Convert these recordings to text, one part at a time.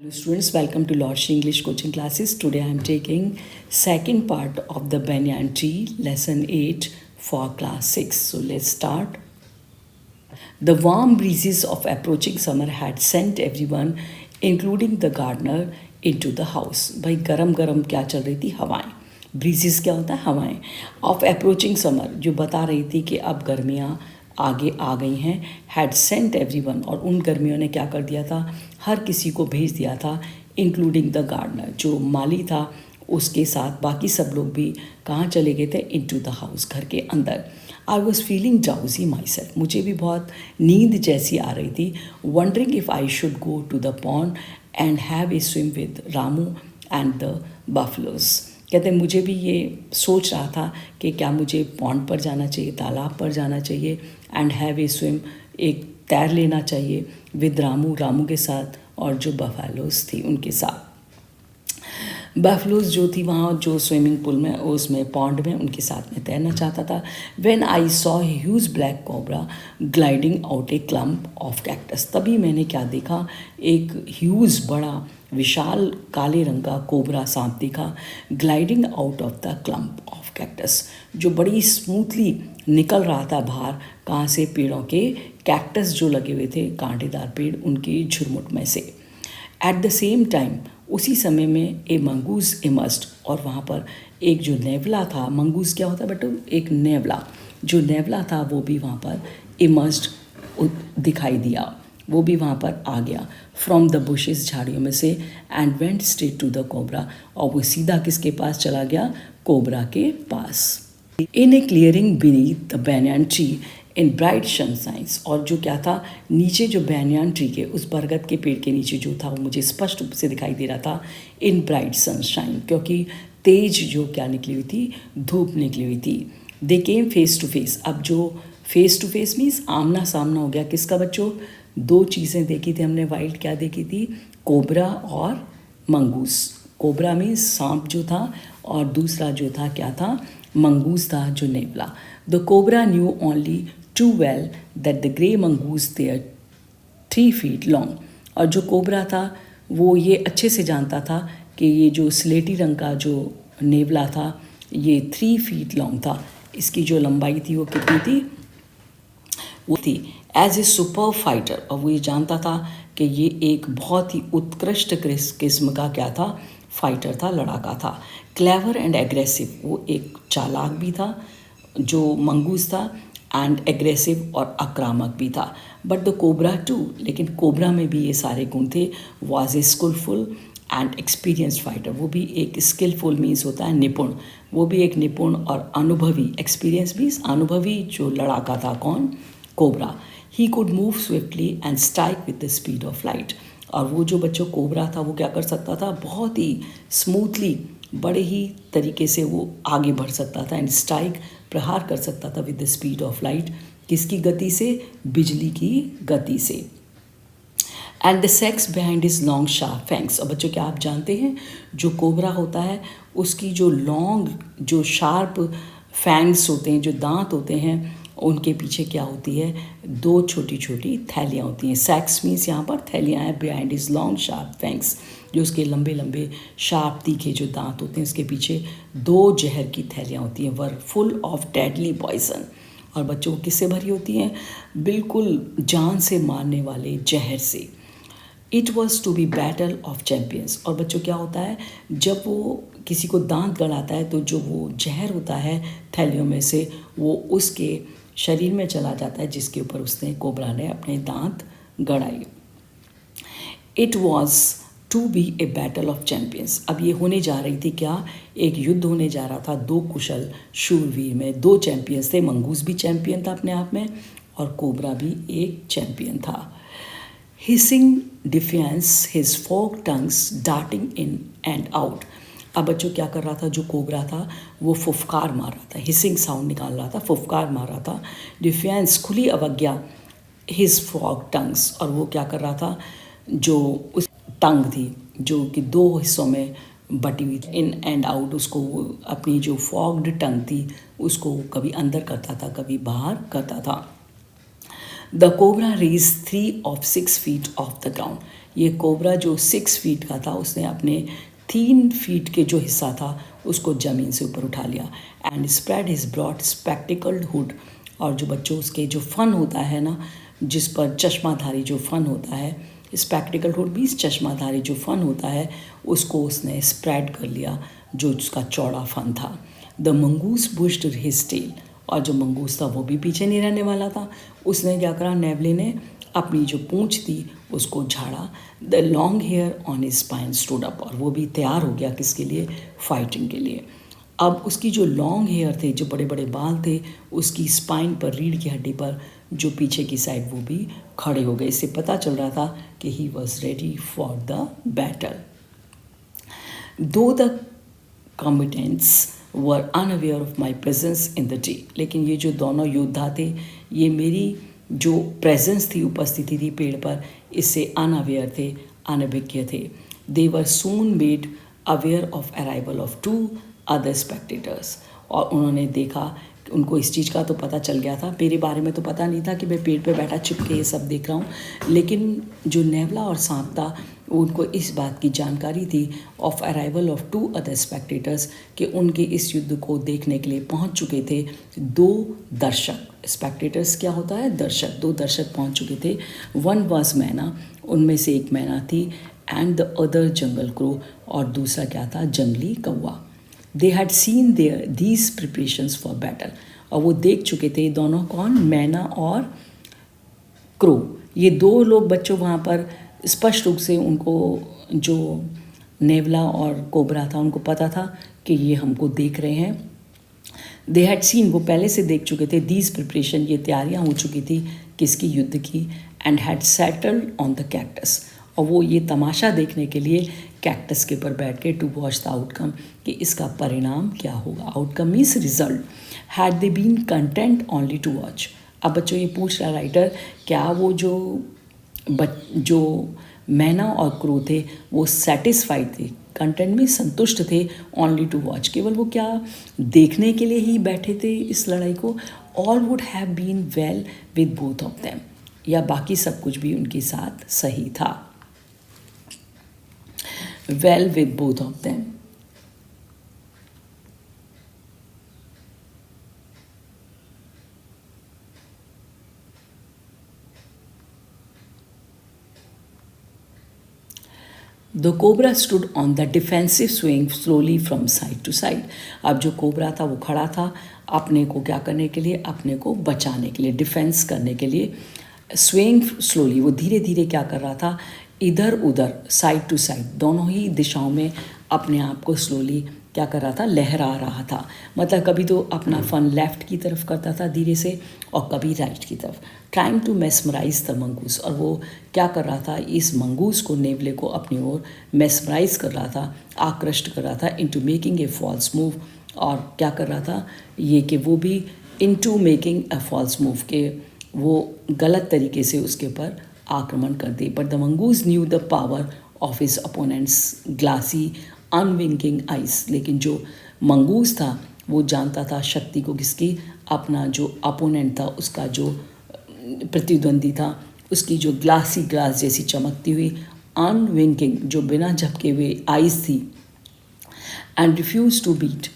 Hello students, welcome to Lord's English coaching classes. Today I am taking second part of the Banyan Tree lesson 8 for class 6. So let's start. The warm breezes of approaching summer had sent everyone, including the gardener, into the house. भाई गरम गरम क्या चल रही थी? हवाएं. Breezes क्या होता है? हवाएं. ऑफ अप्रोचिंग समर जो बता रही थी कि अब गर्मियाँ आगे आ गई हैं. हैड सेंट एवरीवन, और उन गर्मियों ने क्या कर दिया था? हर किसी को भेज दिया था, इंक्लूडिंग द गार्डनर. जो माली था उसके साथ बाकी सब लोग भी कहाँ चले गए थे? इनटू द हाउस, घर के अंदर. I was feeling drowsy myself, मुझे भी बहुत नींद जैसी आ रही थी. Wondering if I should go to the pond and have a swim with Ramu and the buffaloes. कहते हैं मुझे भी ये सोच रहा था कि क्या मुझे पॉन्ड पर जाना चाहिए, तालाब पर जाना चाहिए, एंड हैव ए स्विम, एक तैर लेना चाहिए, विद रामू, रामू के साथ, और जो बफेलोज थी उनके साथ. बफलोज जो थी वहाँ जो स्विमिंग पूल में, उसमें पॉन्ड में, उनके साथ में तैरना चाहता था. When I saw huge black cobra gliding out A clump of cactus, तभी मैंने क्या देखा? एक ह्यूज बड़ा विशाल काले रंग का कोबरा सांप दिखा, gliding out of the clump of cactus, जो बड़ी स्मूथली निकल रहा था बाहर. कहाँ से? पेड़ों के, कैक्टस जो लगे हुए थे, कांटेदार पेड़, उनके झुरमुट में से. एट द सेम टाइम, उसी समय में ए मंगूस इमर्स्ड, और वहाँ पर एक जो नेवला था. मंगूस क्या होता है बेटो? एक नेवला. जो नेवला था वो भी वहाँ पर इमर्स्ड दिखाई दिया, वो भी वहाँ पर आ गया. फ्रॉम द बुशेस, झाड़ियों में से. And went straight to the cobra, और वो सीधा किसके पास चला गया? कोबरा के पास. In a clearing beneath the banyan tree in bright sunshines, और जो क्या था नीचे, जो बैनियन ट्री के, उस बरगद के पेड़ के नीचे जो था, वो मुझे स्पष्ट रूप से दिखाई दे रहा था. इन ब्राइट सनशाइन, क्योंकि तेज जो क्या निकली हुई थी? धूप निकली हुई थी. दे केम फेस टू फेस. अब जो फेस टू फेस मीन्स आमना सामना हो गया. किसका बच्चों? दो चीज़ें देखी थी हमने. वाइल्ड क्या देखी थी? कोबरा और मंगूस. कोबरा मीन्स सांप जो था, और दूसरा जो था क्या था? मंगूस था, जो नेवला. The cobra knew only too well that the grey mongoose there 3 feet long, और जो कोबरा था वो ये अच्छे से जानता था कि ये जो स्लेटी रंग का जो नेवला था, ये 3 feet लॉन्ग था. इसकी जो लंबाई थी वो कितनी थी? वो थी एज ए सुपर फाइटर, और वो ये जानता था कि ये एक बहुत ही उत्कृष्ट किस्म का क्या था? फाइटर था, लड़ाका था. क्लेवर एंड एग्रेसिव, वो एक चालाक भी था जो मंगूस था, एंड एग्रेसिव, और आक्रामक भी था. बट द कोबरा टू, लेकिन कोबरा में भी ये सारे गुण थे. Was a skillful and experienced fighter, वो भी एक स्किलफुल मीन्स होता है निपुण, वो भी एक निपुण और अनुभवी. एक्सपीरियंस मीन्स अनुभवी जो लड़ाका था. कौन? Cobra. He could move swiftly and strike with the speed of light, और वो जो बच्चों कोबरा था वो क्या कर सकता था? बहुत ही स्मूथली, बड़े ही तरीके से वो आगे बढ़ सकता था, एंड स्ट्राइक, प्रहार कर सकता था, with the speed of light. किसकी गति से? बिजली की गति से. And the sex behind is long sharp fangs, और बच्चों क्या आप जानते हैं जो कोबरा होता है उसकी जो लॉन्ग, जो शार्प फैंग्स होते हैं, जो दांत होते हैं, उनके पीछे क्या होती है? 2 छोटी छोटी थैलियाँ होती हैं. सेक्स मीन्स यहाँ पर थैलियाँ हैं. Behind is long sharp fangs, जो उसके लंबे लंबे शार्प तीखे जो दांत होते हैं, उसके पीछे 2 जहर की थैलियाँ होती हैं. Were full of deadly poison, और बच्चों किससे भरी होती हैं? बिल्कुल जान से मारने वाले जहर से. It was to be battle of champions, और बच्चों क्या होता है जब वो किसी को दांत गड़ाता है तो जो वो जहर होता है थैलियों में से, वो उसके शरीर में चला जाता है जिसके ऊपर उसने, कोबरा ने, अपने दांत गड़ाए. It was to be a battle of champions, अब ये होने जा रही थी क्या? एक युद्ध होने जा रहा था 2 कुशल शूरवीर में. 2 चैम्पियंस थे. मंगूस भी चैम्पियन था अपने आप में, और कोबरा भी एक चैम्पियन था. Hissing defence his forked tongues darting in and out, अब बच्चों क्या कर रहा था? जो कोबरा था वो फुफकार मार रहा था, हिसिंग साउंड निकाल रहा था, फुफकार मार रहा था. डिफेंस, खुली अवज्ञा, हिज फॉग टंग्स, और वो क्या कर रहा था? जो उस टंग थी जो कि 2 हिस्सों में बटी हुई थी, इन एंड आउट, उसको अपनी जो फॉग्ड टंग थी उसको कभी अंदर करता था, कभी बाहर करता था. The cobra raise 3 of 6 feet off the ground, ये कोबरा जो 6 फीट का था उसने अपने 3 फीट के जो हिस्सा था उसको ज़मीन से ऊपर उठा लिया and spread his broad spectacled hood. और जो बच्चों उसके जो फ़न होता है ना, जिस पर चश्माधारी जो फ़न होता है, स्पेक्टिकल हुड भी चश्माधारी जो फ़न होता है उसको उसने स्प्रेड कर लिया, जो उसका चौड़ा फ़न था। द मंगूस बुश्ड हिज टेल, और जो मंगूस था वो भी पीछे नहीं रहने वाला था। उसने क्या करा, नेवले ने अपनी जो पूंछ थी उसको झाड़ा। The long hair on his spine stood up, और वो भी तैयार हो गया किसके लिए, फाइटिंग के लिए। अब उसकी जो लॉन्ग हेयर थे, जो बड़े बड़े बाल थे, उसकी स्पाइन पर, रीढ़ की हड्डी पर जो पीछे की साइड, वो भी खड़े हो गए। इससे पता चल रहा था कि he was ready for the battle. Though the combatants were unaware of my presence in the tree, लेकिन ये जो दोनों योद्धा थे, ये मेरी जो प्रेजेंस थी, उपस्थिति थी पेड़ पर, इससे अनअवेयर थे, अनभिज्ञ थे। They were soon made aware of arrival of 2 other spectators, और उन्होंने देखा, उनको इस चीज़ का तो पता चल गया था, मेरे बारे में तो पता नहीं था कि मैं पेड़ पे बैठा छिप के ये सब देख रहा हूँ, लेकिन जो नेवला और सांप था उनको इस बात की जानकारी थी of arrival of 2 other spectators, कि उनके इस युद्ध को देखने के लिए पहुँच चुके थे 2 दर्शक। स्पेक्टेटर्स क्या होता है, दर्शक। 2 दर्शक पहुँच चुके थे। 1 वाज मैना, उनमें से एक मैना थी, and the other jungle crow, और दूसरा क्या था, जंगली कौवा। They had seen there these preparations for battle, और वो देख चुके थे दोनों, कौन, मैना और क्रो। ये 2 लोग बच्चों वहाँ पर स्पष्ट रूप से उनको, जो नेवला और कोबरा था, उनको पता था कि ये हमको देख रहे हैं। दे हैड सीन, वो पहले से देख चुके थे, दीज प्रिपरेशन, ये तैयारियाँ हो चुकी थी किसकी, युद्ध की। And had settled on the cactus, और वो ये तमाशा देखने के लिए कैक्टस के ऊपर बैठ के, टू वॉच द आउटकम, कि इसका परिणाम क्या होगा। Outcome means result. Had they been content only to watch. अब बच्चों ये पूछ रहा राइटर, क्या वो जो मैना और क्रो थे वो सेटिस्फाइड थे, कंटेंट में संतुष्ट थे, ओनली टू वॉच, केवल वो क्या देखने के लिए ही बैठे थे इस लड़ाई को, all would have been well with both of them, या बाकी सब कुछ भी उनके साथ सही था, well with both of them. The cobra stood on the defensive swing slowly from side to side. अब जो कोबरा था वो खड़ा था अपने को क्या करने के लिए, अपने को बचाने के लिए, डिफेंस करने के लिए। स्विंग स्लोली, वो धीरे धीरे क्या कर रहा था, इधर उधर, साइड टू साइड, दोनों ही दिशाओं में अपने आप को स्लोली क्या कर रहा था, लहरा रहा था। मतलब कभी तो अपना फन लेफ्ट की तरफ करता था धीरे से, और कभी राइट की तरफ। Trying to mesmerize the mongoose, और वो क्या कर रहा था, इस मंगूस को, नेवले को अपनी ओर मेस्मराइज कर रहा था, आकृष्ट कर रहा था, into making a false move. और क्या कर रहा था ये, कि वो भी into making a false move, के वो गलत तरीके से उसके ऊपर आक्रमण कर दे। But the mongoose knew the power of his opponent's glassy unwinking eyes, लेकिन जो मंगूस था वो जानता था शक्ति को किसकी, अपना जो अपोनेंट था, उसका जो प्रतिद्वंदी था, उसकी जो ग्लासी, ग्लास जैसी चमकती हुई, अनविंकिंग, जो बिना झपके हुए आइज थी, and refuse to beat.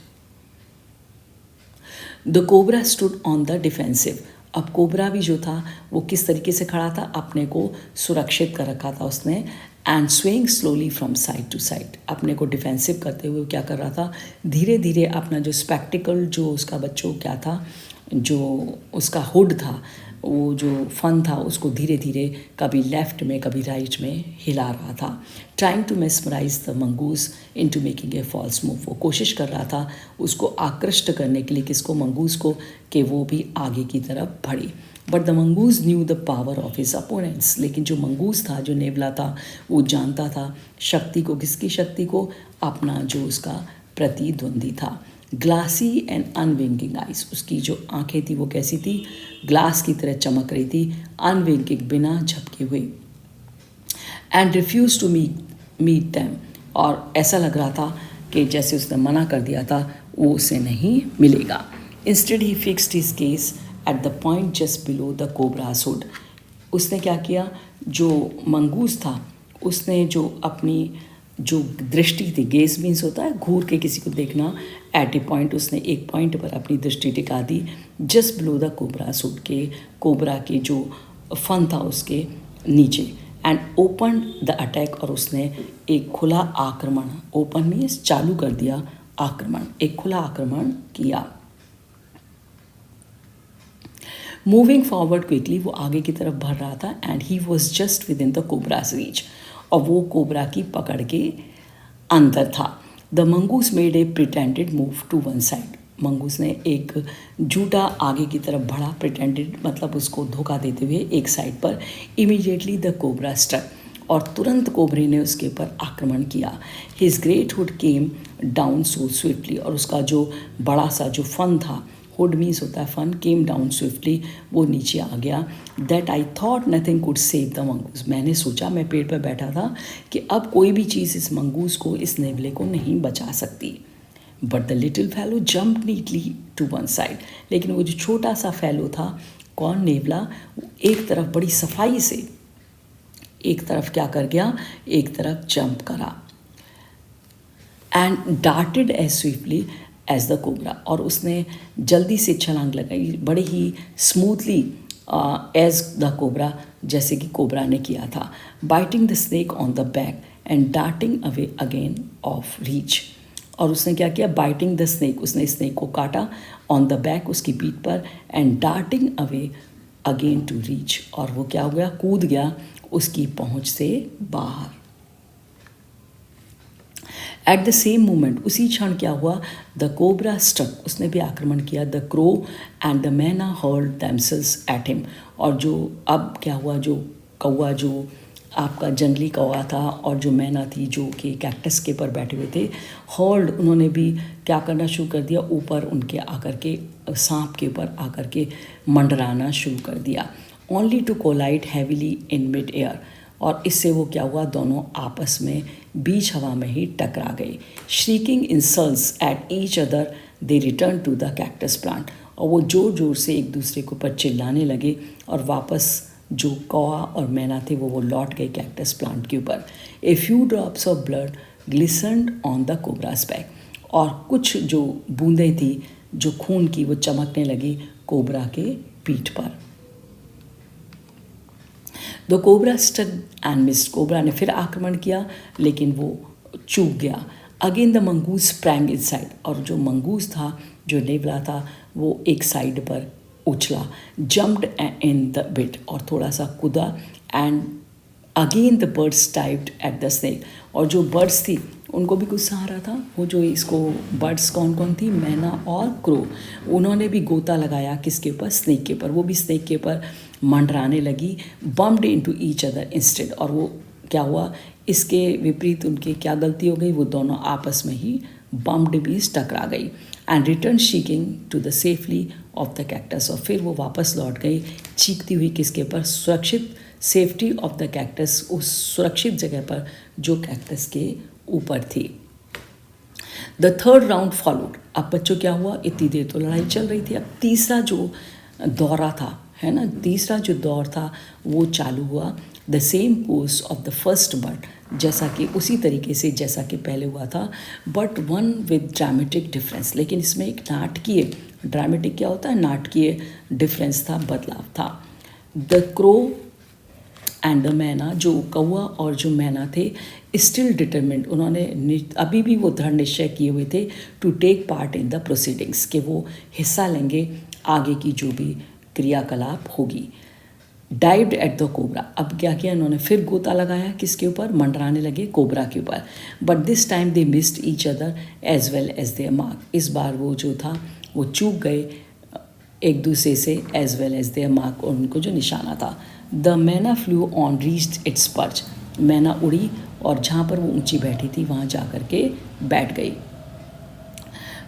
The cobra stood on the defensive. अब कोबरा भी जो था वो किस तरीके से खड़ा था, अपने को सुरक्षित कर रखा था उसने, and swing slowly from side to side, अपने को डिफेंसिव करते हुए क्या कर रहा था, धीरे धीरे अपना जो स्पेक्टिकल, जो उसका बच्चों क्या था, जो उसका हुड था, वो जो फन था, उसको धीरे धीरे कभी लेफ्ट में कभी राइट में हिला रहा था। Trying to mesmerize the mongoose into making a false move, वो कोशिश कर रहा था उसको आकृष्ट करने के लिए, किसको, मंगूस को, कि वो भी आगे की तरफ बढ़े। But the mongoose knew the power of his opponents, लेकिन जो मंगूस था, जो नेवला था, वो जानता था शक्ति को, किसकी शक्ति को, अपना जो उसका प्रतिद्वंदी था। ग्लासी एंड अनविंकिंग आइज, उसकी जो आंखें थी वो कैसी थी, ग्लास की तरह चमक रही थी, अनविंकिंग, बिना झपके हुए। And refuse to meet them, और ऐसा लग रहा था कि जैसे उसने मना कर दिया था, वो उसे नहीं मिलेगा। Instead he fixed his case at the point just below the cobras hood. उसने क्या किया, जो मंगूस था उसने जो अपनी जो दृष्टि थी, गेज मीन्स होता है घूर के किसी को देखना, एट ए पॉइंट उसने एक पॉइंट पर अपनी दृष्टि टिका दी, just below the cobra suit के कोबरा के जो फन था उसके नीचे, एंड ओपन द अटैक, और उसने एक खुला आक्रमण, ओपन मीन्स चालू कर दिया आक्रमण, एक खुला आक्रमण किया। मूविंग फॉरवर्ड क्विकली, वो आगे की तरफ बढ़ रहा था, and he was just within the cobra's reach, और वो कोबरा की पकड़ के अंदर था। The mongoose made a pretended move to one side, mongoose ने एक झूठा आगे की तरफ बढ़ा, प्रिटेंडेड मतलब उसको धोखा देते हुए एक साइड पर। इमीडिएटली द कोबरा स्ट्रक, और तुरंत कोबरे ने उसके ऊपर आक्रमण किया। His great hood came down so swiftly, और उसका जो बड़ा सा जो फन था, हुड मीन्स होता है फन, केम डाउन स्विफ्टली, वो नीचे आ गया। That I thought nothing could save the mongoose, मैंने सोचा, मैं पेड़ पर बैठा था, कि अब कोई भी चीज़ इस मंगूस को, इस नेवले को नहीं बचा सकती। But the little fellow jump neatly to one side, लेकिन वो जो छोटा सा फैलो था, कौन, नेवला, एक तरफ बड़ी सफाई से एक तरफ क्या कर गया, एक तरफ जंप करा, and darted as swiftly as the cobra, और उसने जल्दी से छलांग लगाई, बड़े ही स्मूथली एज द कोबरा, जैसे कि कोबरा ने किया था। Biting the snake on the back and darting away again of reach, और उसने क्या किया, बाइटिंग द स्नेक, उसने स्नेक को काटा, ऑन द बैक उसकी पीठ पर, and darting away again to reach, और वो क्या हो गया, कूद गया उसकी पहुंच से बाहर। एट द सेम मोमेंट, उसी क्षण क्या हुआ, द कोबरा स्ट्रक, उसने भी आक्रमण किया, द क्रो एंड द मैना हर्ल्ड देमसेल्व्स एट हिम, और जो अब क्या हुआ, जो कौआ, जो आपका जंगली कौआ था, और जो मैना थी जो कि कैक्टस के ऊपर बैठे हुए थे, हर्ल्ड, उन्होंने भी क्या करना शुरू कर दिया, ऊपर उनके आकर के सांप के ऊपर आकर के मंडराना शुरू कर दिया। Only to collide heavily in mid air, और इससे वो क्या हुआ, दोनों आपस में बीच हवा में ही टकरा गए। Shrieking insults at each other they return to the cactus plant, और वो जोर जोर से एक दूसरे के ऊपर चिल्लाने लगे, और वापस जो कौआ और मैना थे वो लौट गए कैक्टस प्लांट के ऊपर। A few drops of blood glistened on the cobra's back, और कुछ जो बूंदें थी जो खून की, वो चमकने लगी कोबरा के पीठ पर। The cobra struck and missed, cobra ने फिर आक्रमण किया लेकिन वो चूक गया। Again the mongoose sprang inside, और जो मंगूस था, जो नेवला था, वो एक साइड पर उछला, जम्प्ड इन द बिट, और थोड़ा सा कूदा, and again the birds typed at the snake, और जो बर्ड्स थी उनको भी गुस्सा आ रहा था। वो जो इसको बर्ड्स कौन कौन थी, मैना और क्रो, उन्होंने भी गोता लगाया किसके ऊपर, स्नेक के ऊपर, वो भी स्नेक के ऊपर मंडराने लगी। Bumped into each other instead, और वो क्या हुआ, इसके विपरीत उनकी क्या गलती हो गई, वो दोनों आपस में ही बम्प्ड भी टकरा गई। And return seeking to the safety of the cactus, और फिर वो वापस लौट गई चीखती हुई किसके ऊपर, सुरक्षित, सेफ्टी ऑफ द कैक्टस, उस सुरक्षित जगह पर जो कैक्टस के ऊपर थी। द थर्ड राउंड फॉलोड, अब बच्चों क्या हुआ, इतनी देर तो लड़ाई चल रही थी, अब तीसरा जो दौरा था, है ना, तीसरा जो दौर था वो चालू हुआ। The same course of the first but, जैसा कि उसी तरीके से जैसा कि पहले हुआ था, but one with dramatic difference, लेकिन इसमें एक नाटकीय, ड्रामेटिक क्या होता है, नाटकीय डिफरेंस था, बदलाव था। द क्रो एंड द मैना, जो कौआ और जो मैना थे, स्टिल डिटरमिन्ड, उन्होंने अभी भी वो दृढ़ निश्चय किए हुए थे, to take part in the proceedings, कि वो हिस्सा लेंगे आगे की जो भी क्रियाकलाप होगी। डाइव्ड एट द कोबरा, अब क्या किया इन्होंने, फिर गोता लगाया किसके ऊपर, मंडराने लगे कोबरा के ऊपर। But this time they missed each other as well as their mark, इस बार वो जो था वो चूक गए एक दूसरे से, as well as their mark, और उनको जो निशाना था। The myna flew on reached its perch, मैना उड़ी और जहाँ पर वो ऊंची बैठी थी वहाँ जा कर के बैठ गई।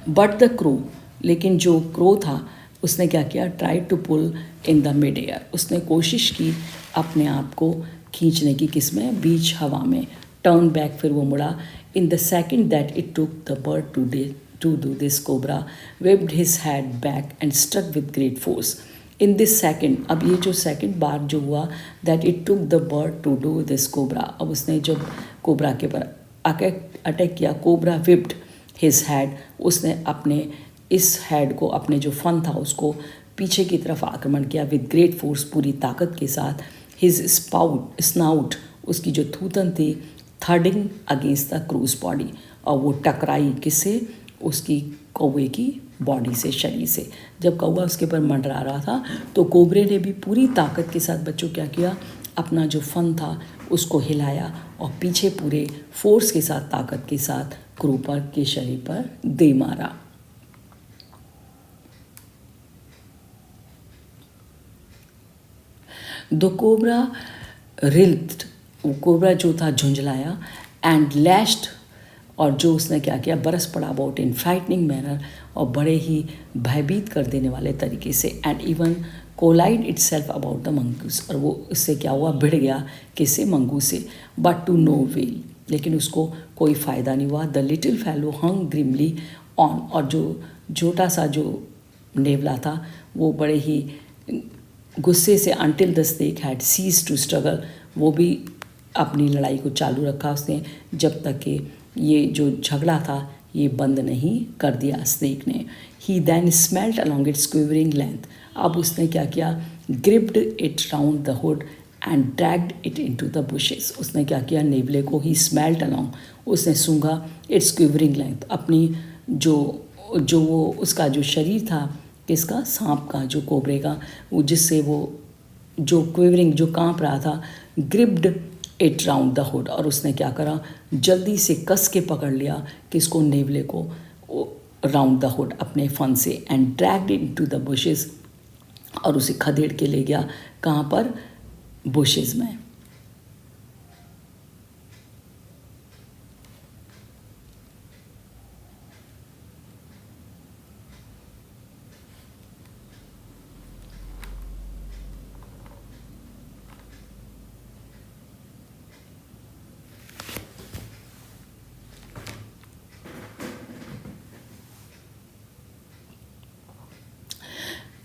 बट द क्रो, लेकिन जो क्रो था उसने क्या किया, try to pull in the mid air, उसने कोशिश की अपने आप को खींचने की, किसमें, बीच हवा में। टर्न बैक, फिर वो मुड़ा। In the second that it took the bird to do this, कोबरा whipped his head back and struck with great force, in this second, अब ये जो सेकेंड बार जो हुआ, that it took the bird to do this cobra, अब उसने जब कोबरा के पर अटैक किया, कोबरा विप्ड हिज हेड, उसने अपने इस हेड को, अपने जो फन था उसको पीछे की तरफ आक्रमण किया विद ग्रेट फोर्स, पूरी ताकत के साथ। हिज स्नाउट, उसकी जो थूतन थी, थर्डिंग अगेंस्ट द क्रूज बॉडी, और वो टकराई किससे, उसकी कौवे की बॉडी से, शरीर से। जब कौवा उसके ऊपर मंडरा रहा था तो कोबरे ने भी पूरी ताकत के साथ बच्चों क्या किया, अपना जो फन था उसको हिलाया और पीछे पूरे फोर्स के साथ, ताकत के साथ क्रूपर के शरीर पर दे मारा। द कोबरा रिल्ड, वो कोबरा जो था झुंझलाया, एंड लैश्ड, और जो उसने क्या किया, बरस पड़ा अबाउट इन फ्राइटनिंग मैनर, और बड़े ही भयभीत कर देने वाले तरीके से, and even collide itself about the mongoose, और वो उससे क्या हुआ, भिड़ गया किससे, मंगूस से, बट टू नो वेल, लेकिन उसको कोई फ़ायदा नहीं हुआ। The little fellow hung grimly on, और जो छोटा सा जो नेवला था वो बड़े ही गुस्से से, until the snake had cease to struggle, वो भी अपनी लड़ाई को चालू रखा उसने जब तक कि ये जो झगड़ा था ये बंद नहीं कर दिया स्नेक ने। He then smelt along its quivering length, अब उसने क्या किया, gripped it round the hood and dragged it into the bushes, उसने क्या किया, नेवले को ही स्मेल्ट अलॉन्ग, उसने सूंघा इट्स क्विवरिंग लेंथ, अपनी जो वो उसका जो शरीर था, किसका, सांप का, जो कोबरे का, वो जिससे वो जो क्विवरिंग, जो कांप रहा था, gripped it round the hood, और उसने क्या करा, जल्दी से कस के पकड़ लिया किसको, नेवले को, राउंड द हुड अपने फन से, and dragged it into the bushes, और उसे खदेड़ के ले गया कहाँ पर, बुशेस में।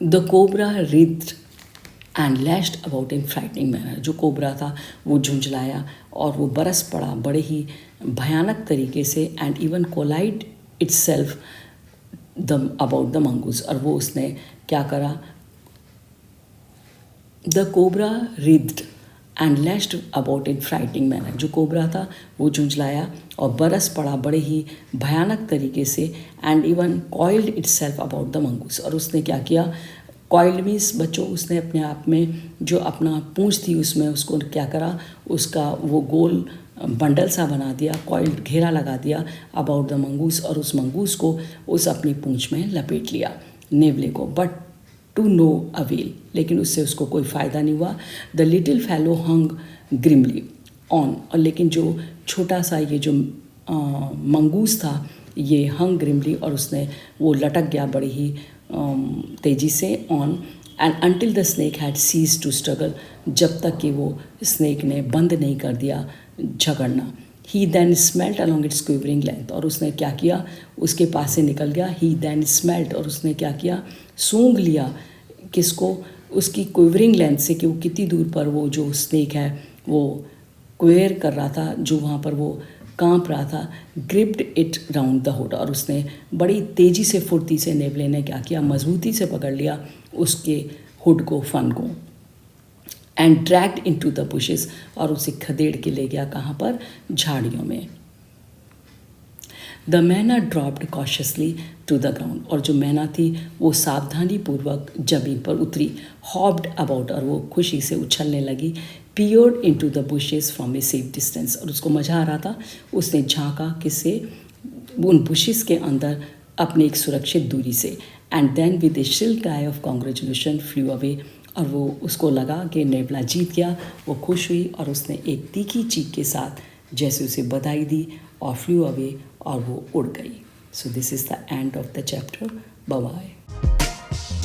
The cobra writhed and lashed about in frightening manner, जो कोबरा था वो झुंझलाया और वो बरस पड़ा बड़े ही भयानक तरीके से, and even collide itself the about the mongoose, और वो उसने क्या करा, the cobra writhed and lashed about in frightening manner, जो कोबरा था वो झुंझलाया और बरस पड़ा बड़े ही भयानक तरीके से, and even coiled it's self about the mongoose, और उसने क्या किया, कॉइल्ड मीन्स बच्चों, उसने अपने आप में जो अपना पूंछ थी उसमें उसको क्या करा, उसका वो गोल बंडल सा बना दिया, कॉइल्ड घेरा लगा दिया अबाउट द मंगूस, और उस मंगूस को उस अपनी पूंछ में लपेट लिया, नेवले को, बट टू नो अवेल, लेकिन उससे उसको कोई फ़ायदा नहीं हुआ। The little fellow hung grimly on, और लेकिन जो छोटा सा ये जो मंगूस था ये हंग ग्रिमली, और उसने वो लटक गया बड़ी ही तेज़ी से on, and until the snake had cease to struggle, जब तक कि वो स्नेक ने बंद नहीं कर दिया झगड़ना। He then smelt along its quivering length, और उसने क्या किया, उसके पास से निकल गया। ही दैन स्मेल्ट, और उसने क्या किया, सूंघ लिया किसको, उसकी क्विवरिंग लेंथ से, कि वो कितनी दूर पर वो जो स्नेक है वो क्वेयर कर रहा था, जो वहाँ पर वो कांप रहा था। Gripped it round the hood, और उसने बड़ी तेज़ी से, फुर्ती से नेवले ने क्या किया, मजबूती से पकड़ लिया उसके हुड को, फन को, and dragged into the bushes, और उसे खदेड़ के ले गया कहाँ पर, झाड़ियों में। The myna dropped cautiously to the ground, और जो मैना थी वो सावधानी पूर्वक जमीन पर उतरी। हॉप्ड अबाउट, और वो खुशी से उछलने लगी। Peered into the bushes from a safe distance, और उसको मजा आ रहा था, उसने झांका किससे, उन बुशेस के अंदर अपनी एक सुरक्षित दूरी से। एंड देन विद ए शिल cry of congratulation flu away, और वो उसको लगा कि नेवला जीत गया, वो खुश हुई और उसने एक तीखी चीख के साथ जैसे उसे बधाई दी और फ्लू अवे, और वो उड़ गई। So this is the end of the chapter. Bye bye.